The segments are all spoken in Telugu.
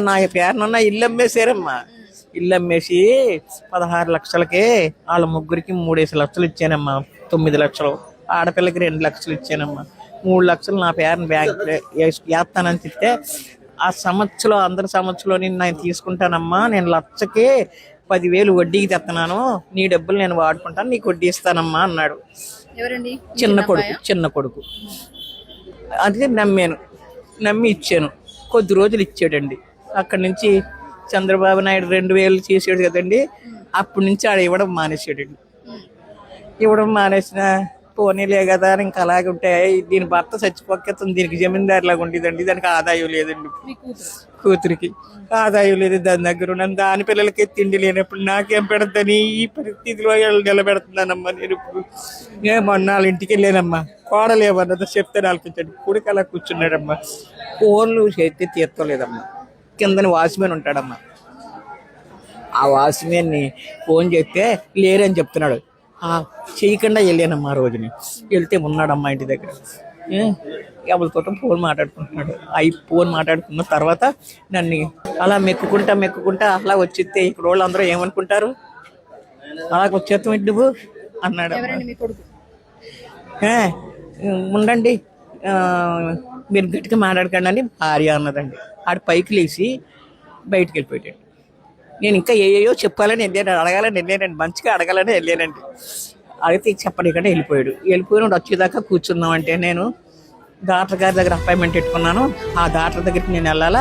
నా పేరునున్న ఇల్లు అమ్మేశారమ్మా. ఇల్లు అమ్మేసి 16 లక్షలకి వాళ్ళ ముగ్గురికి 3 లక్షలు ఇచ్చానమ్మా. 9 లక్షలు ఆడపిల్లకి 2 లక్షలు ఇచ్చానమ్మా. 3 లక్షలు నా పేరుని బ్యాంక్ వేస్తానని చెప్తే ఆ సంవత్సరం అందరి సంవత్సరంలో నేను తీసుకుంటానమ్మా, నేను లక్షకి 10,000 వడ్డీకి తెస్తున్నాను, నీ డబ్బులు నేను వాడుకుంటాను, నీకు వడ్డీ ఇస్తానమ్మా అన్నాడు. చిన్న కొడుకు. అది నమ్మి ఇచ్చాను. కొద్ది రోజులు ఇచ్చాడండి. అక్కడి నుంచి చంద్రబాబు నాయుడు 2,000 చేసాడు కదండి, అప్పటి నుంచి ఆడ ఇవ్వడం మానేసాడండి. ఇవ్వడం మానేసిన పోనీలే కదా అని ఇంకా అలాగే ఉంటాయి. దీని భర్త చచ్చిపోకేస్తుంది, దీనికి జమీందారులాగా ఉండేదండి, దానికి ఆదాయం లేదండి. కూతురికి ఆదాయం లేదు, దాని దగ్గర ఉన్నాను. దాని పిల్లలకి తిండి లేనప్పుడు నాకేం పెడతాని ఈ పరిస్థితిలో నిలబెడుతున్నానమ్మా. నేను ఇప్పుడు మొన్న వాళ్ళ ఇంటికి వెళ్ళానమ్మా. కోడలేమన్నదో చెప్తే ఆలకించండి. కొడుకు అలా కూర్చున్నాడమ్మా. ఫోన్లు చేస్తే తీర్చలేదమ్మా. కిందని వాచ్మెన్ ఉంటాడమ్మా. ఆ వాచ్మెన్ని ఫోన్ చేస్తే లేరని చెప్తున్నాడు. చేయకుండా వెళ్ళానమ్మా. ఆ రోజుని వెళ్తే ఉన్నాడమ్మా ఇంటి దగ్గర. ఎవరితో ఫోన్ మాట్లాడుకుంటున్నాడు. ఫోన్ మాట్లాడుకున్న తర్వాత నన్ను అలా మెక్కుకుంటా అలా వచ్చిస్తే ఇక్కడ వాళ్ళు అందరూ ఏమనుకుంటారు, అలా వచ్చేస్తాం ఏంటి నువ్వు అన్నాడు. ఉండండి మీరు గట్టిగా మాట్లాడకండి అని భార్య అన్నదండి. ఆడు పైకి లేచి బయటికి వెళ్ళిపోయాడు. నేను ఇంకా ఏయో చెప్పాలని వెళ్ళాను, అడగాలని వెళ్ళానండి, మంచిగా అడగాలని వెళ్ళానండి. అడిగితే చెప్పలేకుండా వెళ్ళిపోయిన వచ్చేదాకా కూర్చుందామంటే నేను డాక్టర్ గారి దగ్గర అపాయింట్మెంట్ పెట్టుకున్నాను. ఆ డాక్టర్ దగ్గరికి నేను వెళ్ళాలా,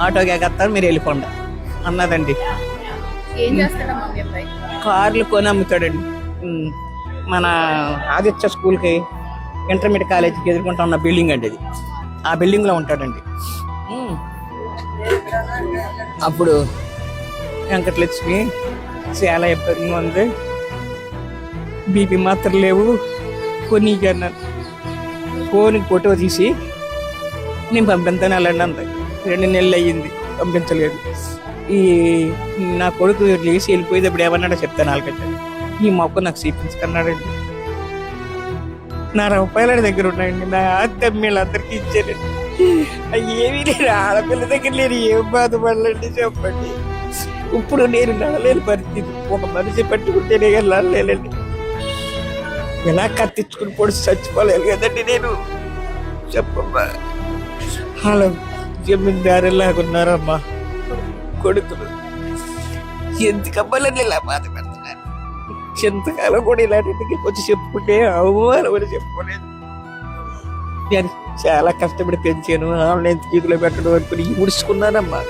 ఆటోకి ఎగేస్తాను, మీరు వెళ్ళిపోండి అన్నదండి. కార్లు కొని అమ్ముతాడండి. మన ఆదిత్య స్కూల్కి ఇంటర్మీడియట్ కాలేజీకి ఎదుర్కొంటా ఉన్న బిల్డింగ్ అండి అది. ఆ బిల్డింగ్లో ఉంటాడండి. అప్పుడు వెంకటలక్ష్మి చాలా ఇబ్బందిగా ఉంది, బీపీ మాత్రం లేవు కొన్ని అన్నాను. ఫోన్కి ఫోటో తీసి నేను పంపిస్తాను వెళ్ళండి అంత. 2 నెలలు అయ్యింది పంపించలేదు. నా కొడుకు లేచి వెళ్ళిపోయేటప్పుడు ఏమన్నాడో చెప్తాను వాళ్ళకంటే. ఈ మొక్క నాకు చూపించుకున్నాడండి. నా రూపాయల దగ్గర ఉన్నాయండి, నా తమ్మిళ్ళందరికీ ఇచ్చానండి. ఏమీ లేరు, ఆడపిల్ల దగ్గర లేరు, ఏం బాధపడాలండి చెప్పండి. ఇప్పుడు నేను నడలేని పరిస్థితి. ఒక మనిషి పట్టుకుంటేనే నడలేనండి. ఎలా కత్తించుకుని పొడిచి చచ్చిపోలేదు కదండి నేను చెప్పమ్మా. హలో జమీందారులాగా ఉన్నారమ్మా కొడుకులు. ఎందుకమ్మాలని ఇలా బాధ పెడుతున్నారు. ఎంతకాలం కూడా ఇలాంటి వచ్చి చెప్పుకుంటే అవమానం అని చెప్పుకోలేదు. నేను చాలా కష్టపడి పెంచాను, ఆన్లైన్ తీగులో పెట్టడం అనుకుని ముడుచుకున్నానమ్మా.